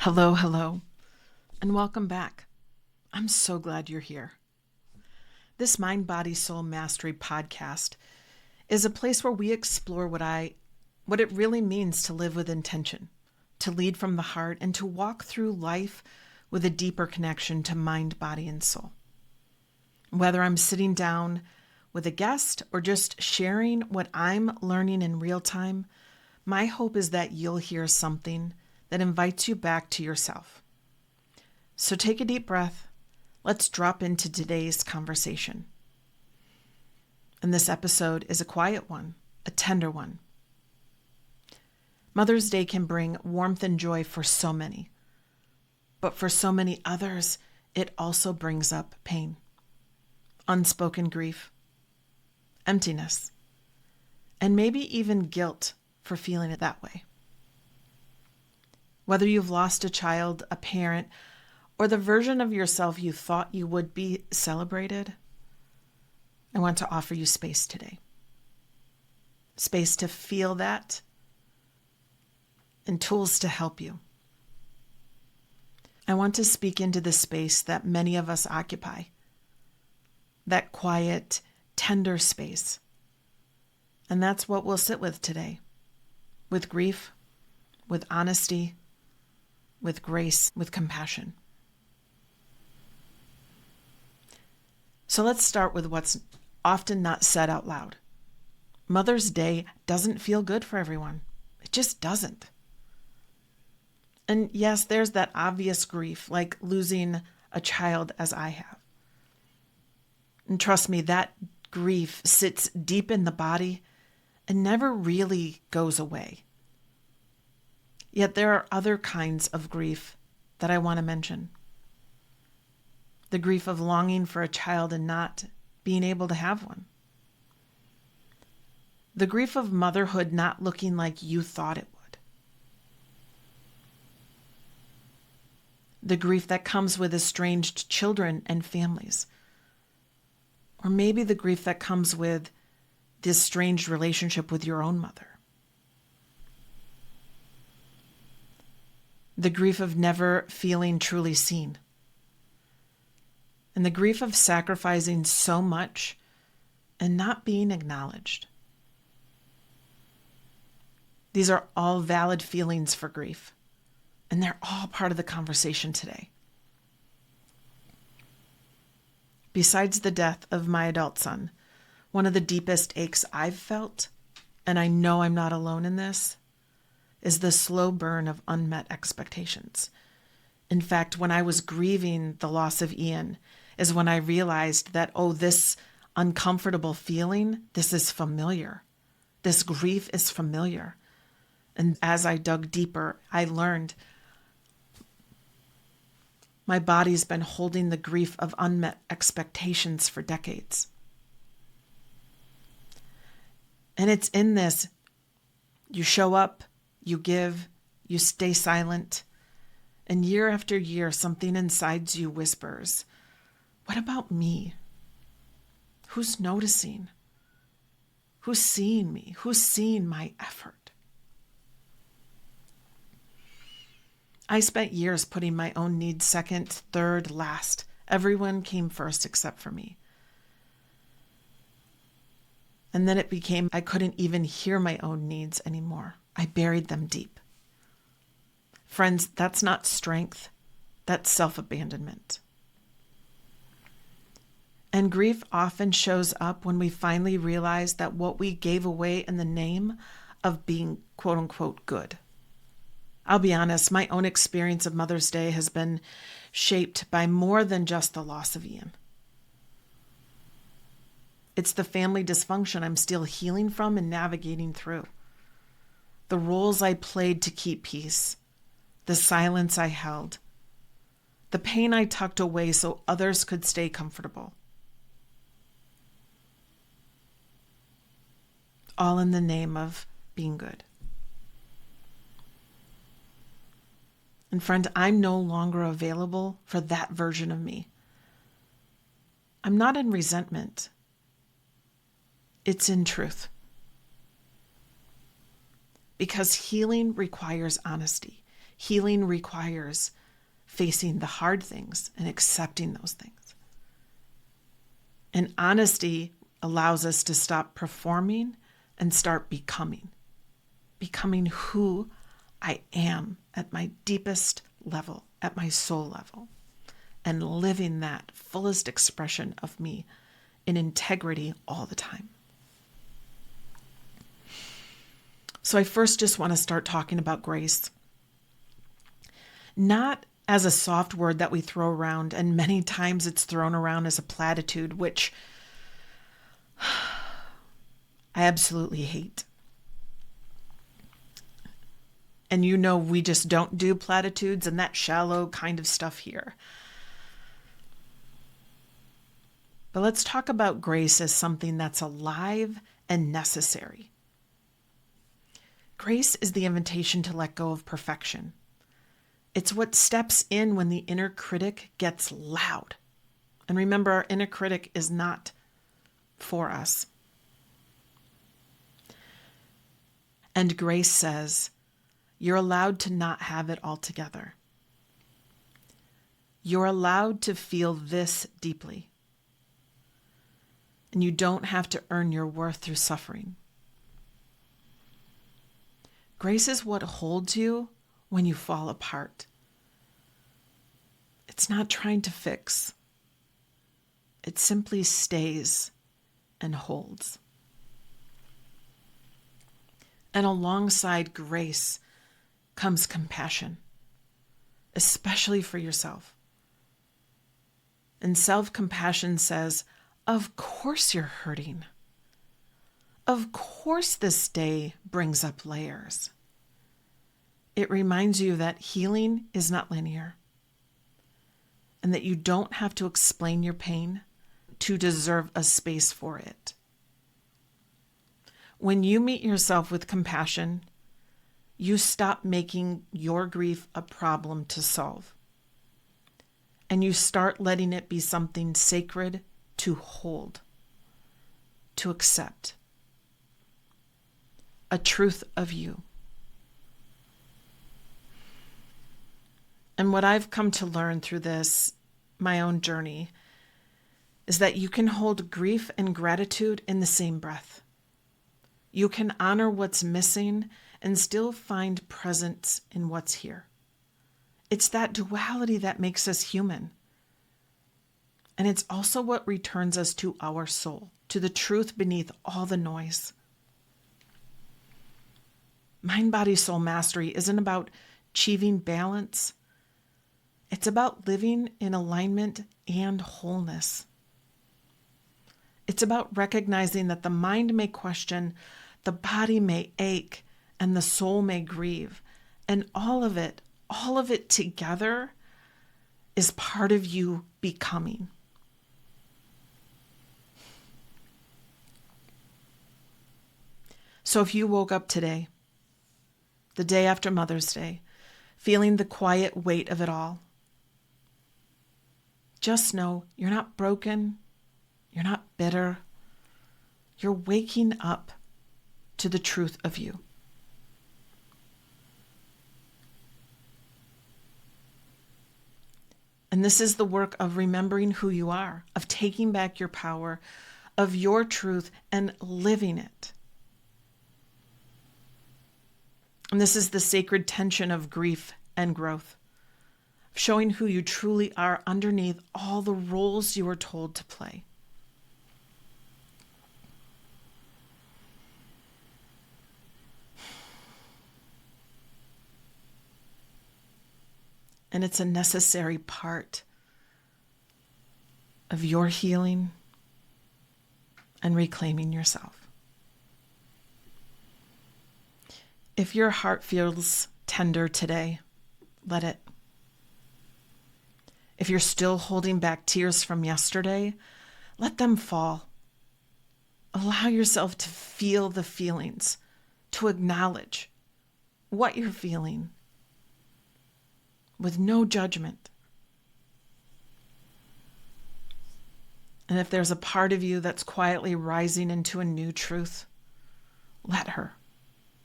Hello, and welcome back. I'm so glad you're here. This Mind, Body, Soul Mastery podcast is a place where we explore what it really means to live with intention, to lead from the heart, and to walk through life with a deeper connection to mind, body, and soul. Whether I'm sitting down with a guest or just sharing what I'm learning in real time, my hope is that you'll hear something that invites you back to yourself. So take a deep breath. Let's drop into today's conversation. And this episode is a quiet one, a tender one. Mother's Day can bring warmth and joy for so many. But for so many others, it also brings up pain, unspoken grief, emptiness, and maybe even guilt for feeling it that way. Whether you've lost a child, a parent, or the version of yourself you thought you would be celebrated, I want to offer you space today. Space to feel that and tools to help you. I want to speak into the space that many of us occupy, that quiet, tender space. And that's what we'll sit with today, with grief, with honesty, with grace, with compassion. So let's start with what's often not said out loud. Mother's Day doesn't feel good for everyone. It just doesn't. And yes, there's that obvious grief, like losing a child as I have. And trust me, that grief sits deep in the body and never really goes away. Yet there are other kinds of grief that I want to mention. The grief of longing for a child and not being able to have one. The grief of motherhood not looking like you thought it would. The grief that comes with estranged children and families. Or maybe the grief that comes with this estranged relationship with your own mother. The grief of never feeling truly seen. And the grief of sacrificing so much and not being acknowledged. These are all valid feelings for grief, and they're all part of the conversation today. Besides the death of my adult son, one of the deepest aches I've felt, and I know I'm not alone in this, is the slow burn of unmet expectations. In fact, when I was grieving the loss of Ian, is when I realized that, this uncomfortable feeling, this is familiar. This grief is familiar. And as I dug deeper, I learned my body's been holding the grief of unmet expectations for decades. And it's in this, you show up, you give, you stay silent, and year after year, something inside you whispers, what about me? Who's noticing? Who's seeing me? Who's seeing my effort? I spent years putting my own needs second, third, last. Everyone came first except for me. And then it became I couldn't even hear my own needs anymore. I buried them deep. Friends, that's not strength. That's self-abandonment. And grief often shows up when we finally realize that what we gave away in the name of being quote unquote good. I'll be honest, my own experience of Mother's Day has been shaped by more than just the loss of Ian. It's the family dysfunction I'm still healing from and navigating through. The roles I played to keep peace, the silence I held, the pain I tucked away so others could stay comfortable. All in the name of being good. And friend, I'm no longer available for that version of me. I'm not in resentment. It's in truth. Because healing requires honesty. healing requires facing the hard things and accepting those things. And honesty allows us to stop performing and start becoming who I am at my deepest level, at my soul level, and living that fullest expression of me in integrity all the time. So I first just want to start talking about grace. Not as a soft word that we throw around, and many times it's thrown around as a platitude, which I absolutely hate. And we just don't do platitudes and that shallow kind of stuff here. But let's talk about grace as something that's alive and necessary. Grace is the invitation to let go of perfection. It's what steps in when the inner critic gets loud. And remember, our inner critic is not for us. And grace says, you're allowed to not have it all together. You're allowed to feel this deeply. And you don't have to earn your worth through suffering. Grace is what holds you when you fall apart. It's not trying to fix. It simply stays and holds. And alongside grace comes compassion, especially for yourself. And self-compassion says, of course you're hurting. Of course this day brings up layers. It reminds you that healing is not linear and that you don't have to explain your pain to deserve a space for it. When you meet yourself with compassion, you stop making your grief a problem to solve. And you start letting it be something sacred to hold, to accept. A truth of you. And what I've come to learn through this, my own journey, is that you can hold grief and gratitude in the same breath. You can honor what's missing and still find presence in what's here. It's that duality that makes us human. And it's also what returns us to our soul, to the truth beneath all the noise. Mind, body, soul mastery isn't about achieving balance. It's about living in alignment and wholeness. It's about recognizing that the mind may question, the body may ache, and the soul may grieve. And all of it together is part of you becoming. So if you woke up today, the day after Mother's Day, feeling the quiet weight of it all, just know you're not broken, you're not bitter, you're waking up to the truth of you. And this is the work of remembering who you are, of taking back your power, of your truth and living it. And this is the sacred tension of grief and growth, showing who you truly are underneath all the roles you were told to play. And it's a necessary part of your healing and reclaiming yourself. If your heart feels tender today, let it. If you're still holding back tears from yesterday, let them fall. Allow yourself to feel the feelings, to acknowledge what you're feeling with no judgment. And if there's a part of you that's quietly rising into a new truth, let her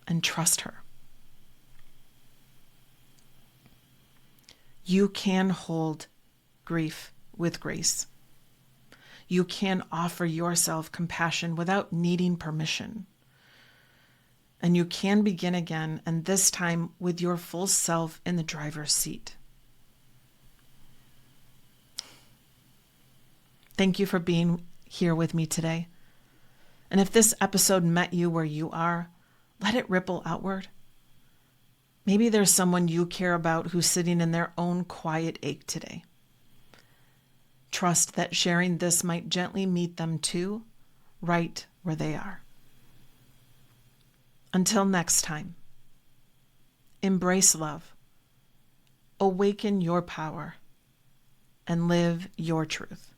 and trust her. You can hold grief with grace. You can offer yourself compassion without needing permission. And you can begin again, and this time with your full self in the driver's seat. Thank you for being here with me today. And if this episode met you where you are, let it ripple outward. Maybe there's someone you care about who's sitting in their own quiet ache today. Trust that sharing this might gently meet them too, right where they are. Until next time, embrace love, awaken your power, and live your truth.